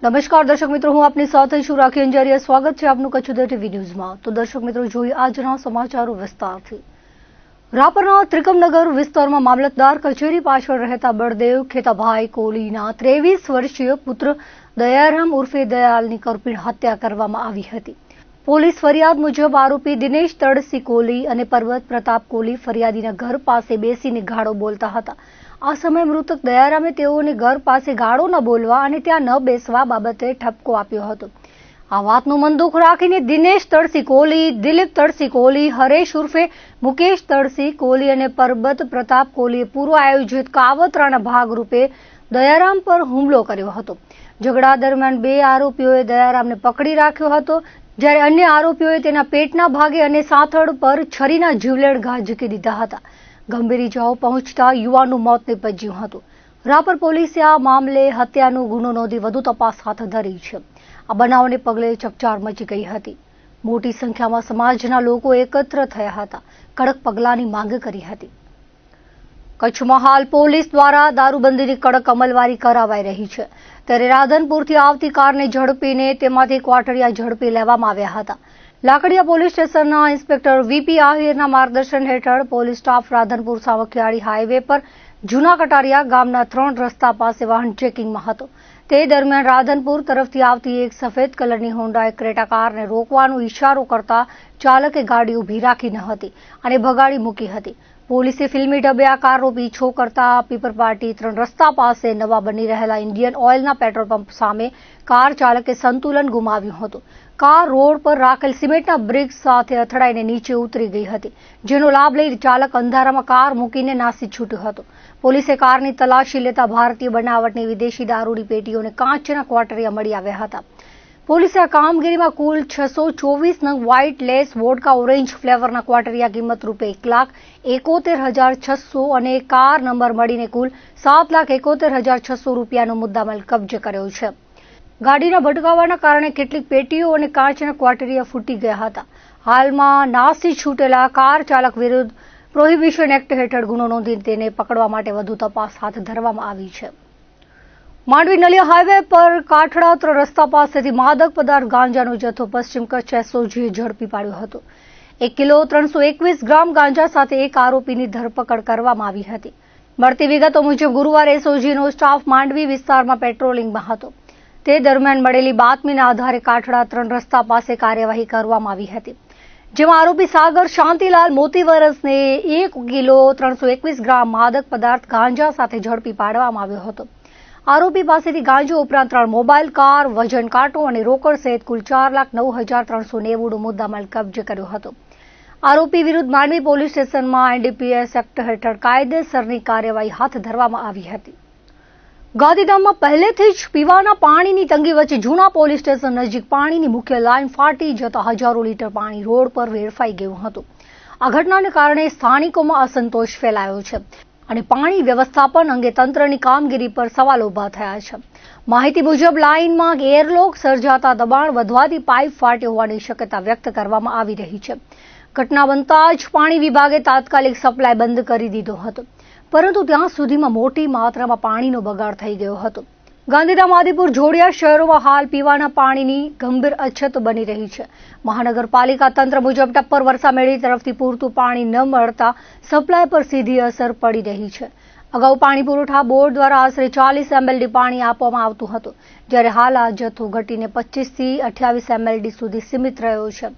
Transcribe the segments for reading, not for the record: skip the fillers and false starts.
નમસ્કાર દર્શક મિત્રો, હું આપની સાથે છું રાખી અંજારિયા. સ્વાગત છે આપનું કચ્છ ઉદય ટીવી ન્યૂઝમાં. તો દર્શક મિત્રો, જોઈએ આજના સમાચારો વિસ્તારથી. રાપરના ત્રિકમનગર વિસ્તારમાં મામલતદાર કચેરી પાછળ રહેતા બળદેવ ખેતાભાઈ કોહલીના 23 વર્ષીય પુત્ર દયારામ ઉર્ફે દયાલની કરપીણ હત્યા કરવામાં આવી હતી. પોલીસ ફરિયાદ મુજબ આરોપી દિનેશ તળસી કોહલી અને પર્વત પ્રતાપ કોહલી ફરિયાદીના ઘર પાસે બેસીને ગાળો બોલતા હતા. આ સમયે મૃતક દયારામે તેઓને ઘર પાસે ગાળો ન બોલવા અને ત્યાં ન બેસવા બાબતે ઠપકો આપ્યો હતો. આ વાતનું મન દુઃખ રાખીને દિનેશ તળસી કોહલી, દિલીપ તળસી કોહલી, હરેશ ઉર્ફે મુકેશ તળસી કોહલી અને પર્વત પ્રતાપ કોહલીએ પૂર્વ આયોજિત કાવતરાના ભાગરૂપે દયારામ પર હુમલો કર્યો હતો. ઝઘડા દરમિયાન બે આરોપીઓએ દયારામને પકડી રાખ્યો હતો, જ્યારે અન્ય આરોપીઓએ તેના પેટના ભાગે અને સાથળ પર છરીના જીવલેણ ઘા ઝીકી દીધા હતા. ગંભીર ઇજાઓ પહોંચતા યુવાનનું મોત નીપજ્યું હતું. રાપર પોલીસે આ મામલે હત્યાનો ગુનો નોંધી વધુ તપાસ હાથ ધરી છે. આ બનાવને પગલે ચકચાર મચી ગઈ હતી. મોટી સંખ્યામાં સમાજના લોકો એકત્ર થયા હતા, કડક પગલાંની માંગ કરી હતી. કચ્છમાં હાલ પોલીસ દ્વારા દારૂબંધીની કડક અમલવારી કરાવાઈ રહી છે. ત્યારે રાધનપુરથી આવતી કારને ઝડપીને તેમાંથી ક્વાટરિયા ઝડપી લેવામાં આવ્યા હતા. લાકડિયા પોલીસ સ્ટેશનના ઇન્સ્પેક્ટર વીપી આહિરના માર્ગદર્શન હેઠળ પોલીસ સ્ટાફ રાધનપુર સાવખિયાળી હાઈવે પર જૂના કટારિયા ગામના 3 રસ્તા પાસે વાહન ચેકિંગમાં હતો. તે દરમિયાન રાધનપુર તરફથી આવતી એક સફેદ કલરની હોન્ડા ક્રેટા કારને રોકવાનો ઇશારો કરતા ચાલકે ગાડી ઊભી રાખી ન હતી અને ભગાડી મૂકી હતી. પોલીસે ફિલ્મી ઢબે આ કારનો પીછો કરતા પીપરપાટી 3 રસ્તા પાસે નવા બની રહેલા ઇન્ડિયન ઓઇલના પેટ્રોલ પંપ સામે કાર ચાલકે સંતુલન ગુમાવ્યું હતું. કાર રોડ પર રાખેલ સિમેન્ટના બ્રિક્સ સાથે અથડાઈને નીચે ઉતરી ગઈ હતી, જેનો લાભ લઈ ચાલક અંધારામાં કાર મૂકીને નાસી છૂટ્યો હતો. પોલીસે કારની તલાશી લેતા ભારતીય બનાવટની વિદેશી દારૂની પેટીઓને કાચના ક્વાટરિયા મળી આવ્યા હતા. પોલીસે આ કામગીરીમાં કુલ 624 નંગ વ્હાઇટ લેસ વોડકા ઓરેન્જ ફ્લેવરના ક્વાટરિયા કિંમત રૂપિયા 1,71,600 અને કાર નંબર મળીને કુલ 7,71,600 રૂપિયાનો મુદ્દામાલ કબજે કર્યો છે. ગાડીના ભટકાવાના કારણે કેટલીક પેટીઓ અને કાચના ક્વાટરિયા ફૂટી ગયા હતા. હાલમાં નાસી છૂટેલા કાર ચાલક વિરુદ્ધ પ્રોહિબિશન એક્ટ હેઠળ ગુનો નોંધી તેને પકડવા માટે વધુ તપાસ હાથ ધરવામાં આવી છે. માંડવી નલિયા હાઈવે પર કાઠડા રસ્તા પાસેથી માદક પદાર્થ ગાંજાનો જથ્થો પશ્ચિમ કચ્છ એસઓજીએ ઝડપી પાડ્યો હતો. 1 કિલો 321 ગ્રામ ગાંજા સાથે એક આરોપીની ધરપકડ કરવામાં આવી હતી. મળતી વિગતો મુજબ ગુરુવારે એસઓજીનો સ્ટાફ માંડવી વિસ્તારમાં પેટ્રોલિંગમાં હતો. તે દરમિયાન મળેલી બાતમીના આધારે કાઠડા 3 રસ્તા પાસે કાર્યવાહી કરવામાં આવી હતી, જેમાં આરોપી સાગર શાંતિલાલ મોતીવરસને 1 કિલો 321 ગ્રામ માદક પદાર્થ ગાંજા સાથે ઝડપી પાડવામાં આવ્યો હતો. આરોપી પાસેથી ગાંજો ઉપરાંત 3 મોબાઈલ, કાર, વજન કાંટો અને રોકડ સહિત કુલ 4,09,390 નો મુદ્દામાલ કબજે કર્યો હતો. આરોપી વિરુદ્ધ માંડવી પોલીસ સ્ટેશનમાં એનડીપીએસ એક્ટ હેઠળ કાયદેસરની કાર્યવાહી હાથ ધરવામાં આવી હતી. ગાંધીધામમાં પહેલેથી જ પીવાના પાણીની તંગી વચ્ચે જૂના પોલીસ સ્ટેશન નજીક પાણીની મુખ્ય લાઇન ફાટી જતા હજારો લીટર પાણી રોડ પર વેડફાઈ ગયું હતું. આ ઘટનાને કારણે સ્થાનિકોમાં અસંતોષ ફેલાયો છે અને પાણી વ્યવસ્થાપન અંગે તંત્રની કામગીરી પર સવાલ ઉભા થયા છે. માહિતી મુજબ લાઇનમાં એરલોક સર્જાતા દબાણ વધવાથી પાઇપ ફાટ્યો હોવાની શક્યતા વ્યક્ત કરવામાં આવી રહી છે. ઘટના બનતા જ પાણી વિભાગે તાત્કાલિક સપ્લાય બંધ કરી દીધો હતો, પરંતુ ત્યાં સુધીમાં મોટી માત્રામાં પાણીનો બગાડ થઈ ગયો હતો. ગાંધીધામ, આદિપુર, જોડિયા શહેરોમાં હાલ પીવાના પાણીની ગંભીર અછત બની રહી છે. મહાનગરપાલિકા તંત્ર મુજબ ટપ્પર વરસામેડી તરફથી પૂરતું પાણી ન મળતા સપ્લાય પર સીધી અસર પડી રહી છે. અગાઉ પાણી પુરવઠા બોર્ડ દ્વારા આશરે 40 MLD પાણી આપવામાં આવતું હતું, જ્યારે હાલ આ જથ્થો ઘટીને 25 થી 28 MLD સુધી સીમિત રહ્યો છે.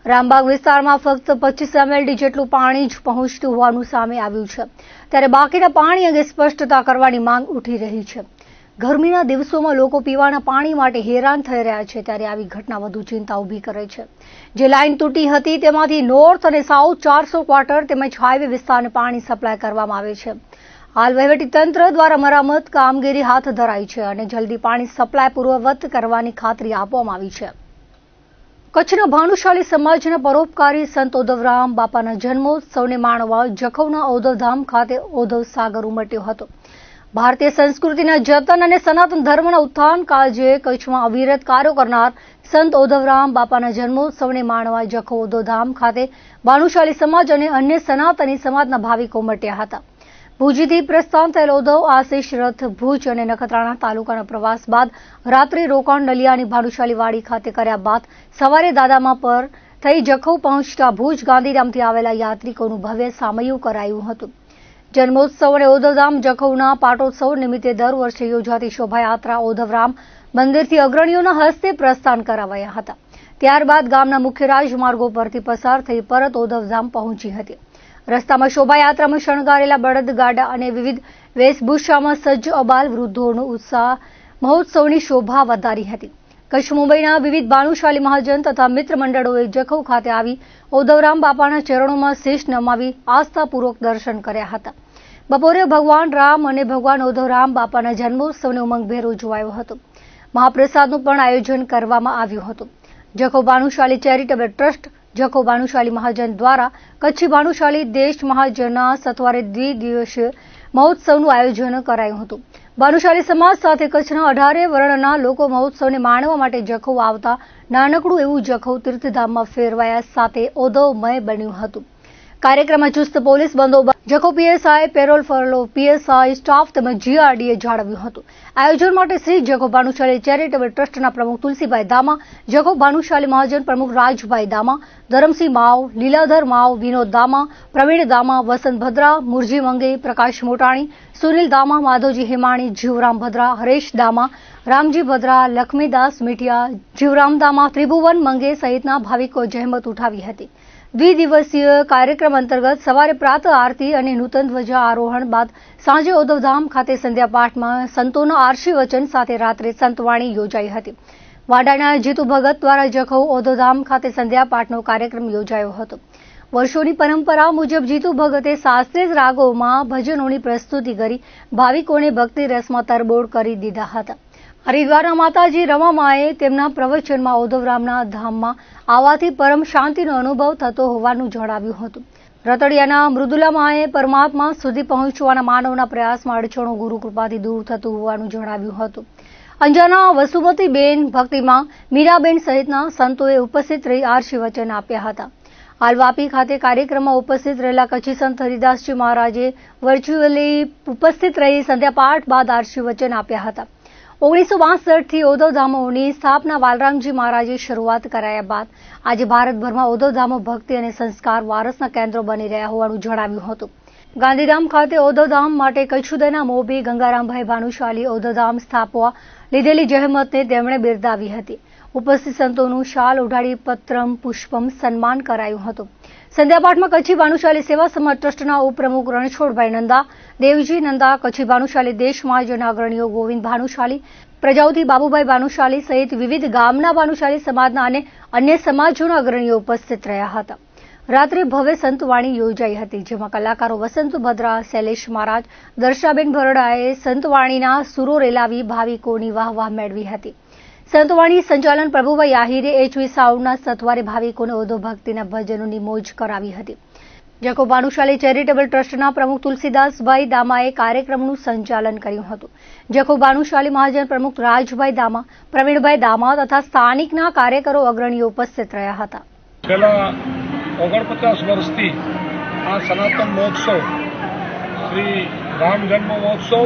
રામબાગ વિસ્તારમાં ફક્ત 25 MLD જેટલું પાણી જ પહોંચતું હોવાનું સામે આવ્યું છે, ત્યારે બાકીના પાણી અંગે સ્પષ્ટતા કરવાની માંગ ઉઠી રહી છે. ગરમીના દિવસોમાં લોકો પીવાના પાણી માટે હેરાન થઈ રહ્યા છે, ત્યારે આવી ઘટના વધુ ચિંતા ઊભી કરે છે. જે લાઇન તૂટી હતી તેમાંથી નોર્થ અને સાઉથ 400 ક્વાર્ટર તેમજ હાઈવે વિસ્તારને પાણી સપ્લાય કરવામાં આવે છે. હાલ વહીવટીતંત્ર દ્વારા મરામત કામગીરી હાથ ધરાઈ છે અને જલ્દી પાણી સપ્લાય પૂર્વવત કરવાની ખાતરી આપવામાં આવી છે. કચ્છના ભાનુશાલી સમાજના પરોપકારી સંત ઓધવરામ બાપાના જન્મોત્સવને માણવા જખૌના ઓધવધામ ખાતે ઓધવ સાગર ઉમટ્યો હતો. ભારતીય સંસ્કૃતિના જતન અને સનાતન ધર્મના ઉત્થાન કાજે કચ્છમાં અવિરત કાર્યો કરનાર સંત ઓધવરામ બાપાના જન્મોત્સવને માણવા જખૌ ઓધવધામ ખાતે ભાનુશાલી સમાજ અને અન્ય સનાતની સમાજના ભાવિકો ઉમટ્યા હતા. ભુજથી પ્રસ્થાન થયેલ ઉદ્ધવ આશીષ રથ ભુજ અને નખત્રાણા તાલુકાના પ્રવાસ બાદ રાત્રિ રોકાણ નલિયાની ભાનુશાલી વાડી ખાતે કર્યા બાદ સવારે દાદામા પર થઈ જખૌ પહોંચતા ભુજ ગાંધીધામથી આવેલા યાત્રિકોનું ભવ્ય સામૈયું કરાયું હતું. જન્મોત્સવ અને ઉદ્ધવધામ જખૌના પાટોત્સવ નિમિત્તે દર વર્ષે યોજાતી શોભાયાત્રા ઉદ્ધવરામ મંદિરથી અગ્રણીઓના હસ્તે પ્રસ્થાન કરાવાયા હતા. ત્યારબાદ ગામના મુખ્ય રાજમાર્ગો પરથી પસાર થઈ પરત ઉદ્ધવધામ પહોંચી હતી. રસ્તામાં શોભાયાત્રામાં શણગારેલા બળદગાડા અને વિવિધ વેશભૂષામાં સજ્જ અબાલ વૃદ્ધોનો ઉત્સાહ મહોત્સવની શોભા વધારી હતી. કચ્છ મુંબઈના વિવિધ ભાનુશાલી મહાજન તથા મિત્ર મંડળોએ જખૌ ખાતે આવી ઉદ્ધવરામ બાપાના ચરણોમાં શીશ નમાવી આસ્થાપૂર્વક દર્શન કર્યા હતા. બપોરે ભગવાન રામ અને ભગવાન ઉદ્ધવરામ બાપાના જન્મોત્સવને ઉમંગભેર ઉજવાયો હતો. મહાપ્રસાદનું પણ આયોજન કરવામાં આવ્યું હતું. જખૌ ભાનુશાલી ચેરિટેબલ ટ્રસ્ટ, જખૌ ભાનુશાલી મહાજન દ્વારા કચ્છી ભાનુશાલી દેશ મહાજનના સથવારે દ્વિદિવસીય મહોત્સવનું આયોજન કરાયું હતું. ભાનુશાલી સમાજ સાથે કચ્છના 18 વર્ણના લોકો મહોત્સવને માણવા માટે જખૌ આવતા નાનકડું એવું જખૌ તીર્થધામમાં ફેરવાયા સાથે ઉદ્ધવમય બન્યું હતું. કાર્યક્રમમાં ચુસ્ત પોલીસ બંદોબસ્ત Jakhau PSI, parole furlough PSI staff તેમજ જીઆરડીએ જાળવ્યું હતું. આયોજન માટે શ્રી જખૌ ભાનુશાલી ચેરિટેબલ ટ્રસ્ટના પ્રમુખ તુલસીભાઈ દામા, જખૌ ભાનુશાલી મહાજન પ્રમુખ રાજભાઈ દામા, ધરમસિંહ માવ, લીલાધર માવ, વિનોદ દામા, પ્રવીણ દામા, વસંત ભદ્રા, મુરજી મંગે, પ્રકાશ મોટાણી, સુનિલ દામા, માધવજી હેમાણી, જીવરામ ભદ્રા, હરેશ દામા, રામજી ભદ્રા, લક્ષ્મીદાસ મીઠિયા, જીવરામ દામા, ત્રિભુવન મંગે સહિતના ભાવિકો જહેમત ઉઠાવી હતી. દ્વિદિવસીય કાર્યક્રમ અંતર્ગત સવારે પ્રાતઃ આરતી અને નૂતન ધ્વજા આરોહણ બાદ સાંજે ઉદ્ધવધામ ખાતે સંધ્યા પાઠમાં સંતોના આશીર્વચન સાથે રાત્રે સંતવાણી યોજાઈ હતી. વાડાના જીતુ ભગત દ્વારા જખૌ ઉદ્ધવધામ ખાતે સંધ્યા પાઠનો કાર્યક્રમ યોજાયો હતો. વર્ષોની પરંપરા મુજબ જીતુ ભગતે શાસ્ત્રીય રાગોમાં ભજનોની પ્રસ્તુતિ કરી ભાવિકોને ભક્તિ રસમાં તરબોળ કરી દીધા હતા. હરિદ્વારના માતાજી રમામાએ તેમના પ્રવચનમાં ઉદ્ધવરામના ધામમાં આવવાથી પરમ શાંતિનો અનુભવ થતો હોવાનું જણાવ્યું હતું. રતડિયાના મૃદુલામાએ પરમાત્મા સુધી પહોંચવાના માનવના પ્રયાસમાં અડચણો ગુરુ કૃપાથી દૂર થતું હોવાનું જણાવ્યું હતું. અંજારના વસુમતીબેન, ભક્તિમાં મીરાબેન સહિતના સંતોએ ઉપસ્થિત રહી આશીર્વચન આપ્યા હતા. હાલ વાપી ખાતે કાર્યક્રમમાં ઉપસ્થિત રહેલા કચ્છી સંત હરિદાસજી મહારાજે વર્ચ્યુઅલી ઉપસ્થિત રહી સંધ્યા પાઠ બાદ આશીર્વચન આપ્યા હતા. 1962થી ઉદ્ધવધામોની સ્થાપના વાલરામજી મહારાજે શરૂઆત કરાયા બાદ આજે ભારતભરમાં ઉદ્ધવધામો ભક્તિ અને સંસ્કાર વારસના કેન્દ્રો બની રહ્યા હોવાનું જણાવ્યું હતું. ગાંધીધામ ખાતે ઉદ્ધવધામ માટે કચ્છુદયના મોભી ગંગારામભાઈ ભાનુશાલી ઉદ્ધવધામ સ્થાપવા લીધેલી જહેમતને તેમણે બિરદાવી હતી. ઉપસ્થિત સંતોનું શાલ ઓઢાડી પત્રમ પુષ્પમ સન્માન કરાયું હતું. સંધ્યાપાઠમાં કચ્છી ભાનુશાલી સેવા સમાજ ટ્રસ્ટના ઉપપ્રમુખ રણછોડભાઈ નંદા, દેવજી નંદા, કચ્છી ભાનુશાલી દેશ મહાજનના અગ્રણીઓ ગોવિંદ ભાનુશાલી, પ્રજાપતિ બાબુભાઈ ભાનુશાલી સહિત વિવિધ ગામના ભાનુશાલી સમાજના અને અન્ય સમાજોના અગ્રણીઓ ઉપસ્થિત રહ્યા હતા. રાત્રે ભવ્ય સંતવાણી યોજાઈ હતી, જેમાં કલાકારો વસંત ભદ્રા, શૈલેષ મહારાજ, દર્શાબેન ભરડાએ સંતવાણીના સુરો રેલાવી ભાવિકોની વાહવાહ મેળવી હતી. સંતવાણી સંચાલન પ્રભુભાઈ આહિરે એચવી સાઉન્ડના સથવારે ભાવિકોને ઉદ્ધવ ભક્તિના ભજનોની મોજ કરાવી હતી. જખૌ ભાનુશાલી ચેરિટેબલ ટ્રસ્ટના પ્રમુખ તુલસીદાસભાઈ દામાએ કાર્યક્રમનું સંચાલન કર્યું હતું. જખૌ ભાનુશાલી મહાજન પ્રમુખ રાજભાઈ દામા, પ્રવીણભાઈ દામા તથા સ્થાનિકના કાર્યકરો અગ્રણીઓ ઉપસ્થિત રહ્યા હતા. છેલ્લા 49 વર્ષથી આ સનાતન મહોત્સવ શ્રી રામ જન્મ મહોત્સવ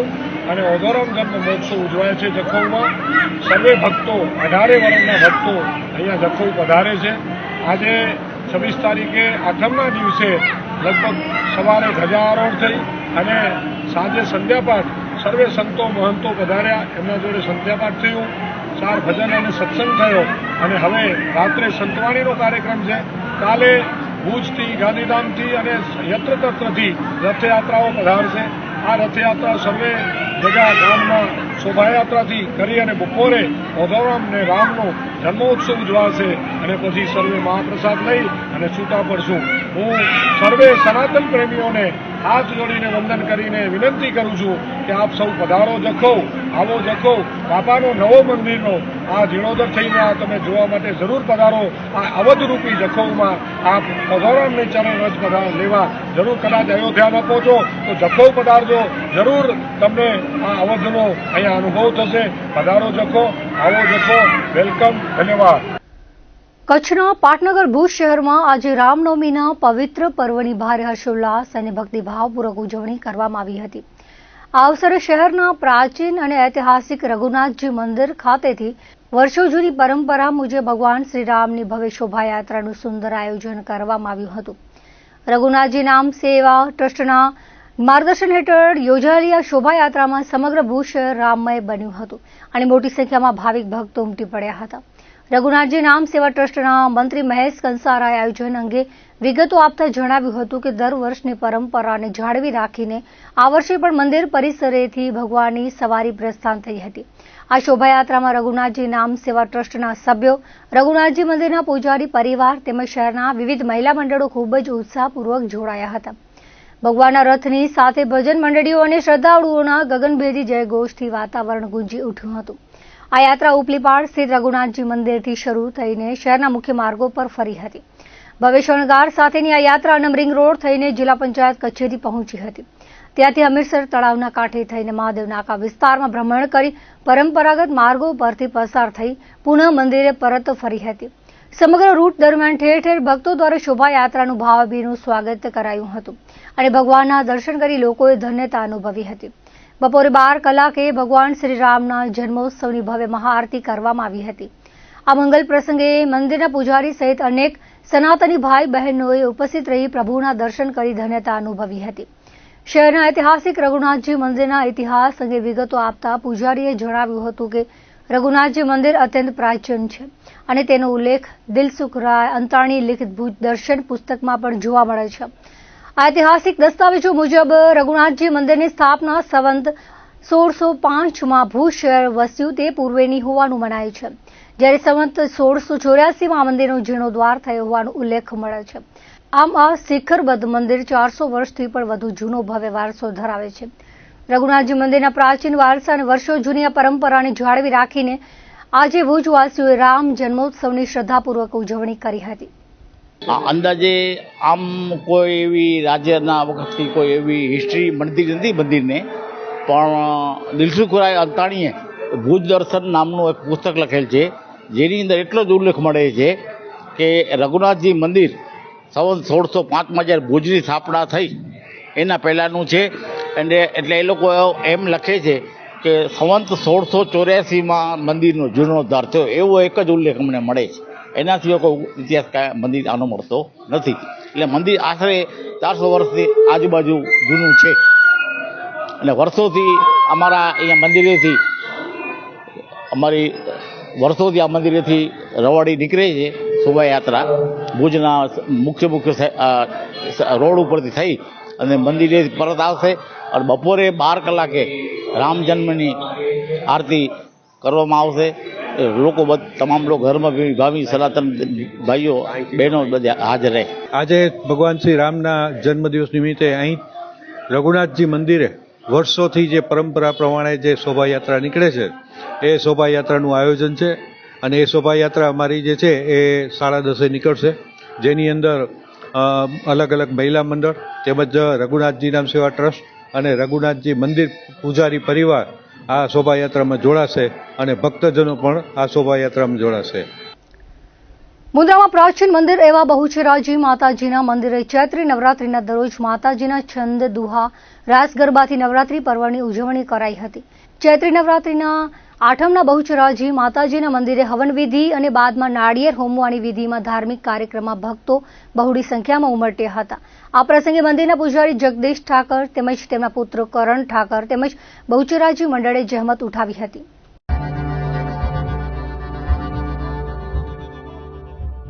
અને ઉદ્ધવરામ જન્મ મહોત્સવ ઉજવાય છે. જખૌમાં સર્વે ભક્તો, 18 વર્ણના ભક્તો અહીંયા જખૌ પધારે છે. આજે 26 તારીખે આઠમના દિવસે લગભગ સવારે ધ્વજારોહણ થઈ અને સાંજે સંધ્યાપાઠ સર્વે સંતો મહંતો પધાર્યા. એમના જોડે સંધ્યાપાઠ થયું, 4 ભજન અને સત્સંગ થયો અને હવે રાત્રે સંતવાણીનો કાર્યક્રમ છે. કાલે ભુજથી, ગાંધીધામથી અને યત્ર તત્રથી રથયાત્રાઓ પધારશે. આ રથયાત્રા સર્વે જગા ગામમાં શોભાયાત્રાથી કરી અને બપોરે ઉદ્ધવરામ અને રામનો જન્મોત્સવ ઉજવાશે અને પછી સર્વે મહાપ્રસાદ લઈ અને છૂટા પડશું. હું સર્વે સનાતન પ્રેમીઓને હાથ જોડીને વંદન કરીને વિનંતી કરું છું કે આપ સૌ પધારો જખૌ, આવો જખૌ. બાપાનો નવો મંદિરનો આ જીર્ણોદ્ધાર થઈને આ તમે જોવા માટે જરૂર પધારો. આ અવધરૂપી જખૌમાં આપ ઉદ્ધવરામની ચરણ રજ લેવા જરૂર કદાચ અયોધ્યામાં પહોંચો તો જખૌ પધારજો. જરૂર તમને આ અવધનો અહીંયા અનુભવ થશે. પધારો જખૌ, આવો જખૌ. વેલકમ. ધન્યવાદ. કચ્છના પાટનગર ભુજ શહેરમાં આજે રામનવમીના પવિત્ર પર્વની ભારે હર્ષોલ્લાસ અને ભક્તિભાવપૂર્વક ઉજવણી કરવામાં આવી હતી. આ અવસરે શહેરના પ્રાચીન અને ઐતિહાસિક રઘુનાથજી મંદિર ખાતેથી વર્ષો જૂની પરંપરા મુજબ ભગવાન શ્રીરામની ભવ્ય શોભાયાત્રાનું સુંદર આયોજન કરવામાં આવ્યું હતું. રઘુનાથજી નામ સેવા ટ્રસ્ટના માર્ગદર્શન હેઠળ યોજાયેલી આ શોભાયાત્રામાં સમગ્ર ભુજ શહેર રામમય બન્યું હતું અને મોટી સંખ્યામાં ભાવિક ભક્તો ઉમટી પડ્યા હતા. રઘુનાથજી નામ સેવા ટ્રસ્ટના મંત્રી મહેશ કંસારાએ આયોજન અંગે વિગતો આપતા જણાવ્યું હતું કે દર વર્ષની પરંપરાને જાળવી રાખીને આ વર્ષે પણ મંદિર પરિસરેથી ભગવાનની સવારી પ્રસ્થાન થઈ હતી. આ શોભાયાત્રામાં રઘુનાથજી નામ સેવા ટ્રસ્ટના સભ્યો, રઘુનાથજી મંદિરના પૂજારી પરિવાર તેમજ શહેરના વિવિધ મહિલા મંડળો ખૂબ જ ઉત્સાહપૂર્વક જોડાયા હતા. ભગવાનના રથની સાથે ભજન મંડળીઓ અને શ્રદ્ધાળુઓના ગગનભેદી જયઘોષથી વાતાવરણ ગુંજી ઉઠ્યું હતું. આ યાત્રા ઉપલીપાડ સ્થિત રઘુનાથજી મંદિરથી શરૂ થઈને શહેરના મુખ્ય માર્ગો પર ફરી હતી. ભવ્ય શણગાર સાથેની આ યાત્રા અનમ રિંગ રોડ થઈને જિલ્લા પંચાયત કચેરી પહોંચી હતી. ત્યાંથી હમીરસર તળાવના કાંઠે થઈને મહાદેવ નાકા વિસ્તારમાં ભ્રમણ કરી પરંપરાગત માર્ગો પરથી પસાર થઈ પુનઃ મંદિરે પરત ફરી હતી. સમગ્ર રૂટ દરમિયાન ઠેર ઠેર ભક્તો દ્વારા શોભાયાત્રાનું ભાવભીનું સ્વાગત કરાયું હતું અને ભગવાનના દર્શન કરી લોકોએ ધન્યતા અનુભવી હતી. બપોરે 12 કલાકે ભગવાન શ્રીરામના જન્મોત્સવની ભવ્ય મહાઆરતી કરવામાં આવી હતી. આ મંગલ પ્રસંગે મંદિરના પૂજારી સહિત અનેક સનાતની ભાઈ બહેનોએ ઉપસ્થિત રહી પ્રભુના દર્શન કરી ધન્યતા અનુભવી હતી. શહેરના ઐતિહાસિક રઘુનાથજી મંદિરના ઇતિહાસ અંગે વિગતો આપતા પૂજારીએ જણાવ્યું હતું કે રઘુનાથજી મંદિર અત્યંત પ્રાચીન છે અને તેનો ઉલ્લેખ દિલસુખરાય અંતાણી લિખિત ભુજ દર્શન પુસ્તકમાં પણ જોવા મળે છે. ઐતિહાસિક દસ્તાવેજો મુજબ રઘુનાથજી મંદિરની સ્થાપના સંવંત 1605માં ભુજ શહેર વસ્યું તે પૂર્વેની હોવાનું મનાય છે, જ્યારે સંવંત 1684માં મંદિરનો જીર્ણોદ્ધાર થયો હોવાનો ઉલ્લેખ મળે છે. આમ આ શિખરબદ્ધ મંદિર 400 વર્ષથી પણ વધુ જૂનો ભવ્ય વારસો ધરાવે છે. રઘુનાથજી મંદિરના પ્રાચીન વારસા અને વર્ષો જૂની આ પરંપરાને જાળવી રાખીને આજે ભુજવાસીઓએ રામ જન્મોત્સવની શ્રદ્ધાપૂર્વક ઉજવણી કરી હતી. અંદાજે આમ કોઈ એવી રાજ્યના વખતથી કોઈ એવી હિસ્ટ્રી મળતી નથી મંદિરને, પણ દિલસુખરાય અંતાણીએ ભુજ દર્શન નામનું એક પુસ્તક લખેલ છે, જેની અંદર એટલો જ ઉલ્લેખ મળે છે કે રઘુનાથજી મંદિર સંવત 1605માં જ્યારે ભુજની સ્થાપના થઈ એના પહેલાંનું છે. એટલે એ લોકો એમ લખે છે કે સંવત 1684માં મંદિરનો જીર્ણોદ્ધાર થયો, એવો એક જ ઉલ્લેખ અમને મળે છે. એના સિવાય કોઈ ઇતિહાસ મંદિર આનો મળતો નથી. એટલે મંદિર આશરે 400 વર્ષથી આજુબાજુ જૂનું છે અને વર્ષોથી અમારા અહીંયા મંદિરેથી આ મંદિરેથી રવાડી નીકળે છે શોભાયાત્રા ભુજના મુખ્ય રોડ ઉપરથી થઈ અને મંદિરે પરત આવશે અને બપોરે 12 કલાકે રામ જન્મની આરતી કરવામાં આવશે. લોકો તમામ લોકો ઘરમાં ભાવિ સનાતન ભાઈઓ બહેનો બધા હાજર રહે. આજે ભગવાન શ્રી રામના જન્મદિવસ નિમિત્તે અહીં રઘુનાથજી મંદિરે વર્ષોથી જે પરંપરા પ્રમાણે જે શોભાયાત્રા નીકળે છે એ શોભાયાત્રાનું આયોજન છે અને એ શોભાયાત્રા અમારી જે છે એ 10:30 નીકળશે, જેની અંદર અલગ અલગ મહિલા મંડળ તેમજ રઘુનાથજી નામ સેવા ટ્રસ્ટ અને રઘુનાથજી મંદિર પૂજારી પરિવાર આ શોભાયાત્રામાં જોડાશે અને ભક્તજનો પણ આ શોભાયાત્રામાં જોડાશે. મુન્દ્રામાં પ્રાચીન મંદિર એવા બહુચરાજી માતાજીના મંદિરે ચૈત્રી નવરાત્રીના દરરોજ માતાજીના છંદ દુહા રાસ ગરબાથી નવરાત્રી પર્વની ઉજવણી કરાઈ હતી. ચૈત્રી નવરાત્રીના આઠમના બહુચરાજી માતાજીના મંદિરે હવન વિધિ અને બાદમાં નાળિયેર હોમવાની વિધિમાં ધાર્મિક કાર્યક્રમમાં ભક્તો બહોળી સંખ્યામાં ઉમટ્યા હતા. આ પ્રસંગે મંદિરના પૂજારી જગદીશ ઠાકર તેમજ તેમના પુત્ર કરણ ઠાકર તેમજ બહુચરાજી મંડળે જહેમત ઉઠાવી હતી.